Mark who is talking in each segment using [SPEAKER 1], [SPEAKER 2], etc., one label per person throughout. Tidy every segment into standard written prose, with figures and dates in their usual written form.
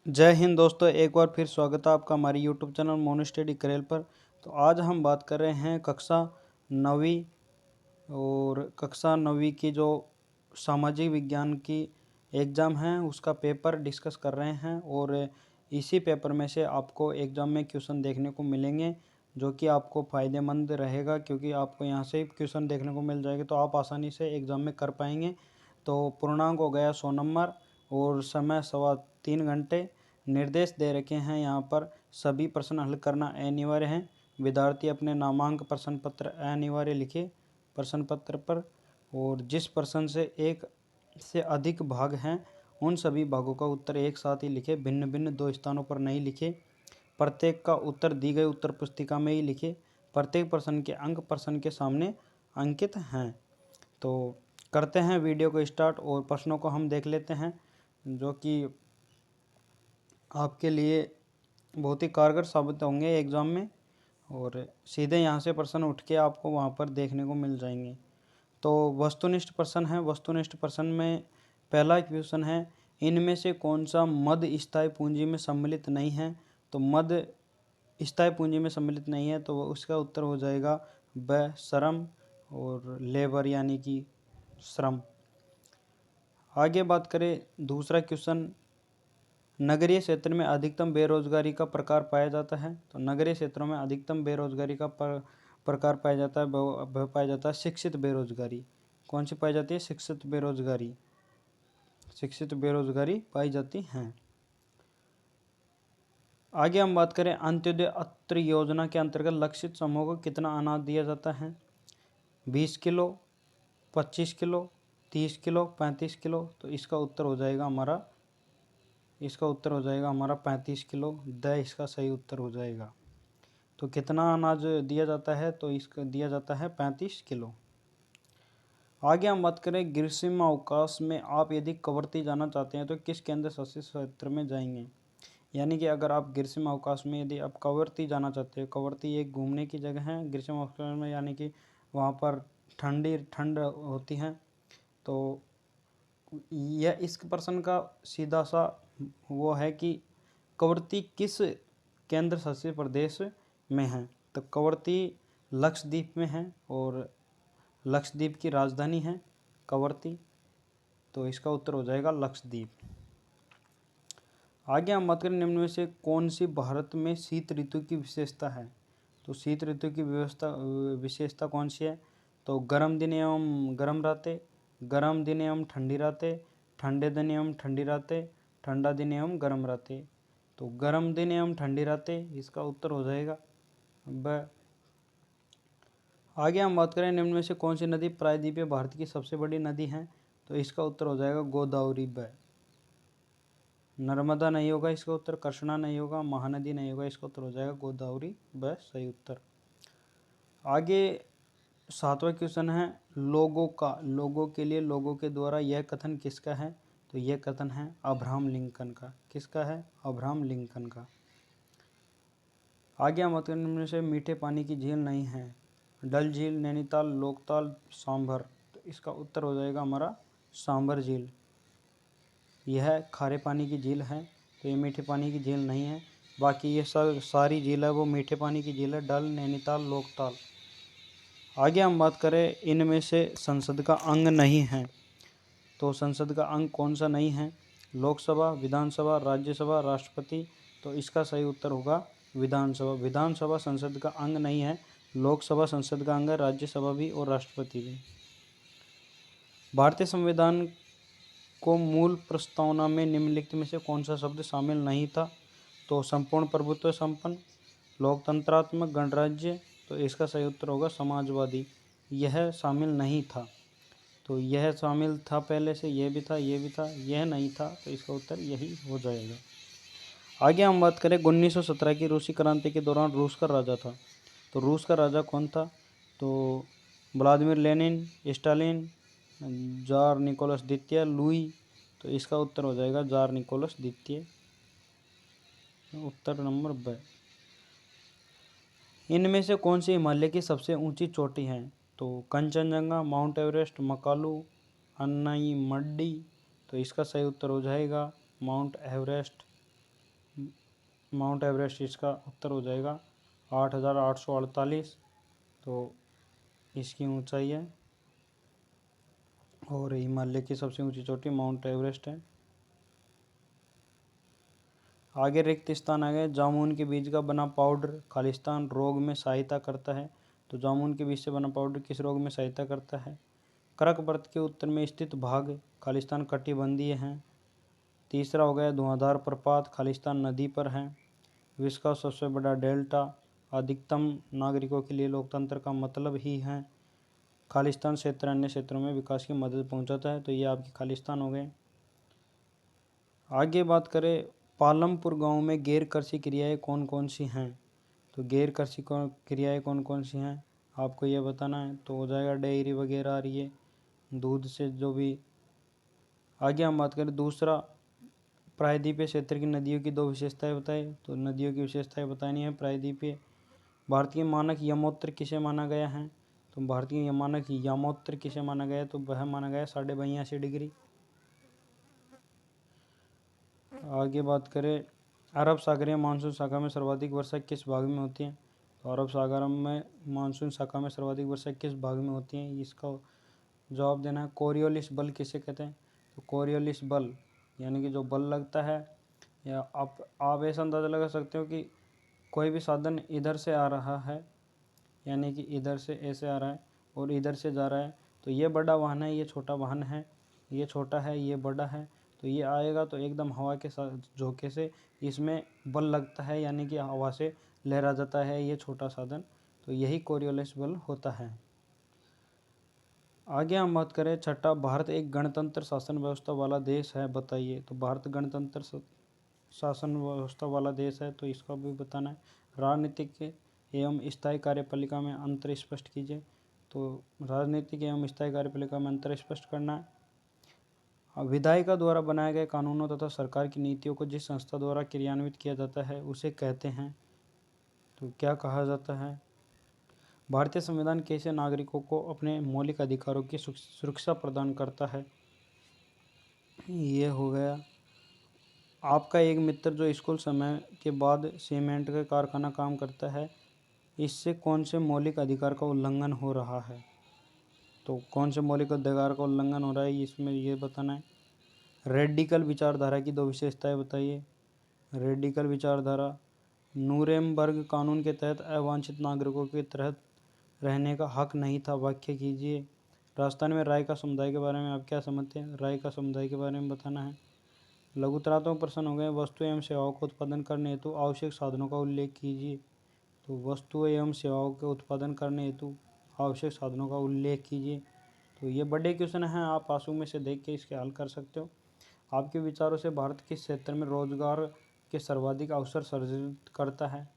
[SPEAKER 1] जय हिंद दोस्तों, एक बार फिर स्वागत है आपका हमारी यूट्यूब चैनल मोनो स्टडी करेल पर। तो आज हम बात कर रहे हैं कक्षा 9वीं और कक्षा 9वीं की जो सामाजिक विज्ञान की एग्ज़ाम है उसका पेपर डिस्कस कर रहे हैं। और इसी पेपर में से आपको एग्ज़ाम में क्वेश्चन देखने को मिलेंगे जो कि आपको फ़ायदेमंद रहेगा, क्योंकि आपको यहाँ से क्वेश्चन देखने को मिल जाएगा तो आप आसानी से एग्ज़ाम में कर पाएंगे। तो पूर्णांक हो गया 100 नंबर और समय 3.25 घंटे। निर्देश दे रखे हैं यहाँ पर, सभी प्रश्न हल करना अनिवार्य है। विद्यार्थी अपने नामांक प्रश्न पत्र अनिवार्य लिखे प्रश्न पत्र पर, और जिस प्रश्न से एक से अधिक भाग हैं उन सभी भागों का उत्तर एक साथ ही लिखे, भिन्न भिन्न दो स्थानों पर नहीं लिखे। प्रत्येक का उत्तर दी गई उत्तर पुस्तिका में ही लिखे। प्रत्येक प्रश्न के अंक प्रश्न के सामने अंकित हैं। तो करते हैं वीडियो को स्टार्ट और प्रश्नों को हम देख लेते हैं जो कि आपके लिए बहुत ही कारगर साबित होंगे एग्ज़ाम में, और सीधे यहाँ से प्रश्न उठ के आपको वहाँ पर देखने को मिल जाएंगे। तो वस्तुनिष्ठ प्रश्न है। वस्तुनिष्ठ प्रश्न में पहला क्वेश्चन है, इनमें से कौन सा मध्य स्थायी पूंजी में सम्मिलित नहीं है। तो मध्य स्थायी पूंजी में सम्मिलित नहीं है तो उसका उत्तर हो जाएगा ब श्रम और लेबर यानी कि श्रम। आगे बात करें दूसरा क्वेश्चन, नगरीय क्षेत्र में अधिकतम बेरोजगारी का प्रकार पाया जाता है। तो नगरीय क्षेत्रों में अधिकतम बेरोजगारी का प्रकार पाया जाता है, वह पाया जाता है शिक्षित बेरोजगारी। कौन सी पाई जाती है? शिक्षित बेरोजगारी। शिक्षित बेरोजगारी पाई जाती है। आगे हम बात करें, अंत्योदय अन्न योजना के अंतर्गत लक्षित समूह को कितना अनाज दिया जाता है? 20 किलो, 25 किलो, 30 किलो, 35 किलो। तो इसका उत्तर हो जाएगा हमारा 35 किलो। इसका सही उत्तर हो जाएगा। तो कितना अनाज दिया जाता है? तो इसका दिया जाता है 35 किलो। आगे हम बात करें, ग्रीष्म अवकाश में आप यदि कवरत्ती जाना चाहते हैं तो किस केंद्र शासित क्षेत्र में जाएंगे? यानी कि अगर आप ग्रीष्म अवकाश में यदि आप कवरत्ती जाना चाहते हो, कवरत्ती एक घूमने की जगह है ग्रीष्म अवकाश में, यानी कि वहाँ पर ठंड होती है। तो यह इस प्रश्न का सीधा सा वो है कि कवरत्ती किस केंद्र शासित प्रदेश में है। तो कवरत्ती लक्षद्वीप में है और लक्षद्वीप की राजधानी है कवरत्ती। तो इसका उत्तर हो जाएगा लक्षद्वीप। आगे हम बात करें, निम्न में से कौन सी भारत में शीत ऋतु की विशेषता है? तो शीत ऋतु की विशेषता कौन सी है? तो गर्म दिन एवं गर्म रातें, गर्म दिन एवं ठंडी रातें, ठंडे दिन एवं ठंडी रातें, ठंडा दिन एवं गर्म रातें। तो गर्म दिन एवं ठंडी रातें, इसका उत्तर हो जाएगा ब। आगे हम बात करें, निम्न में से कौन सी नदी प्रायद्वीपीय भारत की सबसे बड़ी नदी है? तो इसका उत्तर हो जाएगा गोदावरी ब। नर्मदा नहीं होगा इसका उत्तर, कृष्णा नहीं होगा, महानदी नहीं होगा, इसका उत्तर हो जाएगा गोदावरी व सही उत्तर। आगे 7वां क्वेश्चन है, लोगों के लिए लोगों के द्वारा यह कथन किसका है? तो यह कथन है अब्राहम लिंकन का। किसका है? अब्राहम लिंकन का। आगे हम बात में से मीठे पानी की झील नहीं है। डल झील, नैनीताल, लोकताल, सांभर। तो इसका उत्तर हो जाएगा हमारा सांभर झील। यह खारे पानी की झील है, तो ये मीठे पानी की झील नहीं है। बाकी ये सारी झील है वो मीठे पानी की झील है, डल, नैनीताल, लोकताल। आगे हम बात करें, इनमें से संसद का अंग नहीं है। तो संसद का अंग कौन सा नहीं है? लोकसभा, विधानसभा, राज्यसभा, राष्ट्रपति। तो इसका सही उत्तर होगा विधानसभा। विधानसभा संसद का अंग नहीं है, लोकसभा संसद का अंग है, राज्यसभा भी और राष्ट्रपति भी। भारतीय संविधान को मूल प्रस्तावना में निम्नलिखित में से कौन सा शब्द शामिल नहीं था? तो संपूर्ण प्रभुत्व संपन्न, लोकतंत्रात्मक, गणराज्य। तो इसका सही उत्तर होगा समाजवादी। यह शामिल नहीं था। तो यह शामिल था पहले से, यह भी था, यह भी था, यह नहीं था। तो इसका उत्तर यही हो जाएगा। आगे हम बात करें, 1917 की रूसी क्रांति के दौरान रूस का राजा था। तो रूस का राजा कौन था? तो Vladimir Lenin, Stalin, tsar Nicholas द्वितीय, लुई। तो इसका उत्तर हो जाएगा जार निकोलस द्वितीय। उत्तर नंबर ब। इनमें से कौन सी हिमालय की सबसे ऊंची चोटी है? तो Kanchenjunga, mount Everest, Makalu, Annai muddy. तो इसका सही उत्तर हो जाएगा माउंट एवरेस्ट। माउंट एवरेस्ट इसका उत्तर हो जाएगा 8,848, तो इसकी ऊंचाई है। और हिमालय की सबसे ऊंची चोटी माउंट एवरेस्ट है। आगे रिक्त स्थान आ गए। जामुन के बीज का बना पाउडर खालिस्तान रोग में सहायता करता है। तो जामुन के बीज से बना पाउडर किस रोग में सहायता करता है? कर्कवृत्त के उत्तर में स्थित भाग खालिस्तान कटिबंधीय हैं। तीसरा हो गया धुआंधार प्रपात खालिस्तान नदी पर है। विश्व का सबसे बड़ा डेल्टा अधिकतम नागरिकों के लिए लोकतंत्र का मतलब ही है। खालिस्तान क्षेत्र अन्य क्षेत्रों में विकास की मदद पहुंचाता है। तो ये आपके खालिस्तान हो गए। आगे बात करें पालमपुर गांव में गैर कृषि क्रियाएं कौन कौन सी हैं? तो गैर कृषि क्रियाएं कौन कौन सी हैं आपको ये बताना है। तो हो जाएगा डेयरी वगैरह आ रही है, दूध से जो भी। आगे हम बात करें दूसरा, प्रायद्वीपीय क्षेत्र की नदियों की 2 विशेषताएं बताए। तो नदियों की विशेषताएं बतानी है प्रायद्वीपीय। भारतीय मानक यमोत्तर किसे माना गया है? तो भारतीय मानक यमोत्तर किसे माना गया है? तो वह माना गया 82.5 डिग्री। आगे बात करें अरब सागरीय मानसून शाखा में सर्वाधिक वर्षा किस भाग में होती है? तो अरब सागर में मानसून शाखा में सर्वाधिक वर्षा किस भाग में होती है? इसका जवाब देना है। कोरियोलिस बल किसे कहते हैं? तो कोरियोलिस बल यानी कि जो बल लगता है, या आप ऐसा अंदाज़ा लगा सकते हो कि कोई भी साधन इधर से आ रहा है, यानी कि इधर से ऐसे आ रहा है और इधर से जा रहा है, तो ये बड़ा वाहन है, ये छोटा वाहन है, ये छोटा है, ये बड़ा है। तो ये आएगा तो एकदम हवा के साथ झोंके से इसमें बल लगता है, यानी कि हवा से लहरा जाता है ये छोटा साधन। तो यही कोरियोलिस बल होता है। आगे हम बात करें छठा, भारत एक गणतंत्र शासन व्यवस्था वाला देश है, बताइए। तो भारत गणतंत्र शासन व्यवस्था वाला देश है, तो इसका भी बताना है। राजनीतिक एवं स्थायी कार्यपालिका में अंतर स्पष्ट कीजिए। तो राजनीतिक एवं स्थायी कार्यपालिका में अंतर स्पष्ट करना है। विधायिका द्वारा बनाए गए कानूनों तथा सरकार की नीतियों को जिस संस्था द्वारा क्रियान्वित किया जाता है उसे कहते हैं, तो क्या कहा जाता है? भारतीय संविधान कैसे नागरिकों को अपने मौलिक अधिकारों की सुरक्षा प्रदान करता है? ये हो गया। आपका एक मित्र जो स्कूल समय के बाद सीमेंट का कारखाना काम करता है, इससे कौन से मौलिक अधिकार का उल्लंघन हो रहा है? तो कौन से मौलिक अधिकार का उल्लंघन हो रहा है इसमें ये बताना है। रेडिकल विचारधारा की 2 विशेषताएं बताइए। रेडिकल विचारधारा, नूरेमबर्ग कानून के तहत अवांछित नागरिकों के तहत रहने का हक नहीं था, व्याख्या कीजिए। राजस्थान में राय का समुदाय के बारे में आप क्या समझते हैं? राय का समुदाय के बारे में बताना है। लघुतरात्मक प्रश्न हो गए। वस्तु एवं सेवाओं का उत्पादन करने हेतु आवश्यक साधनों का उल्लेख कीजिए। तो वस्तु एवं सेवाओं के उत्पादन करने हेतु आवश्यक साधनों का उल्लेख कीजिए। तो ये बड़े क्वेश्चन हैं, आप पासों में से देख के इसके हल कर सकते हो। आपके विचारों से भारत किस क्षेत्र में रोजगार के सर्वाधिक अवसर सृजित करता है?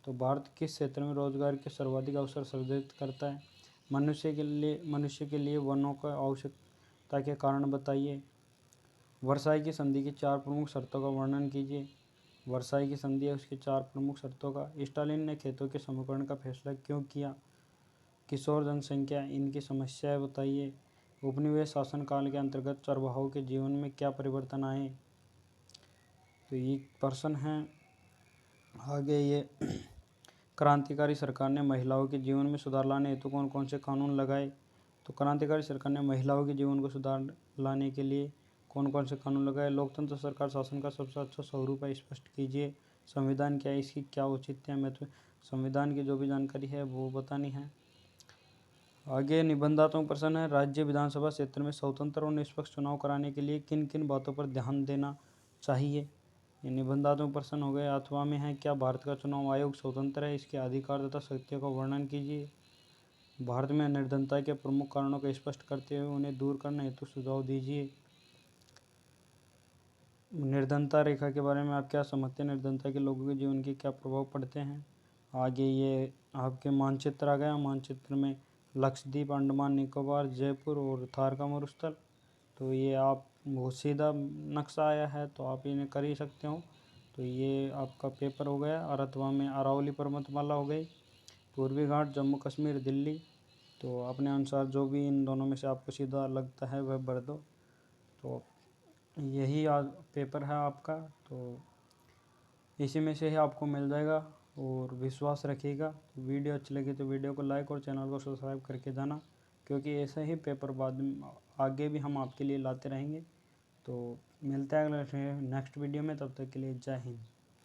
[SPEAKER 1] तो भारत किस क्षेत्र में रोजगार के सर्वाधिक अवसर सृजित करता है? मनुष्य के लिए वनों का आवश्यकता के कारण बताइए। वर्साई की संधि की 4 प्रमुख शर्तों का वर्णन कीजिए। वर्साई की संधि है उसकी 4 प्रमुख शर्तों का। स्टालिन ने खेतों के समीकरण का फैसला क्यों किया? किशोर जनसंख्या, इनकी समस्याएं बताइए। उपनिवेश शासनकाल के अंतर्गत चरवाहों के जीवन में क्या परिवर्तन आए? तो ये प्रश्न हैं। आगे ये क्रांतिकारी सरकार ने महिलाओं के जीवन में सुधार लाने हेतु कौन कौन से कानून लगाए? तो क्रांतिकारी सरकार ने महिलाओं के जीवन को सुधार लाने के लिए कौन कौन से कानून लगाए? लोकतंत्र सरकार शासन का सबसे अच्छा स्वरूप है, स्पष्ट कीजिए। संविधान क्या है, इसकी क्या औचित्य है? महत्व, संविधान की जो भी जानकारी है वो बतानी है। आगे निबंधात्मक प्रश्न है। राज्य विधानसभा क्षेत्र में स्वतंत्र और निष्पक्ष चुनाव कराने के लिए किन किन बातों पर ध्यान देना चाहिए? ये निबंधात्मक प्रश्न हो गए। अथवा में है, क्या भारत का चुनाव आयोग स्वतंत्र है? इसके अधिकार तथा शक्तियों का वर्णन कीजिए। भारत में निर्धनता के प्रमुख कारणों को स्पष्ट करते हुए उन्हें दूर करने हेतु सुझाव दीजिए। निर्धनता रेखा के बारे में आप क्या समझते हैं? निर्धनता के लोगों के जीवन के क्या प्रभाव पड़ते हैं? आगे ये आपके मानचित्र आ गया। मानचित्र में लक्षद्वीप, अंडमान निकोबार, जयपुर और थार का मरुस्थल। तो ये आप बहुत सीधा नक्शा आया है, तो आप इन्हें कर ही सकते हो। तो ये आपका पेपर हो गया। और अथवा में अरावली पर्वतमाला हो गई, पूर्वी घाट, जम्मू कश्मीर, दिल्ली। तो अपने अनुसार जो भी इन दोनों में से आपको सीधा लगता है वह भर दो। तो यही आज पेपर है आपका। तो इसी में से ही आपको मिल जाएगा और विश्वास रखिएगा। वीडियो अच्छी लगी तो वीडियो को लाइक और चैनल को सब्सक्राइब करके जाना, क्योंकि ऐसे ही पेपर बाद में आगे भी हम आपके लिए लाते रहेंगे। तो मिलते हैं अगले नेक्स्ट वीडियो में, तब तक के लिए जय हिंद।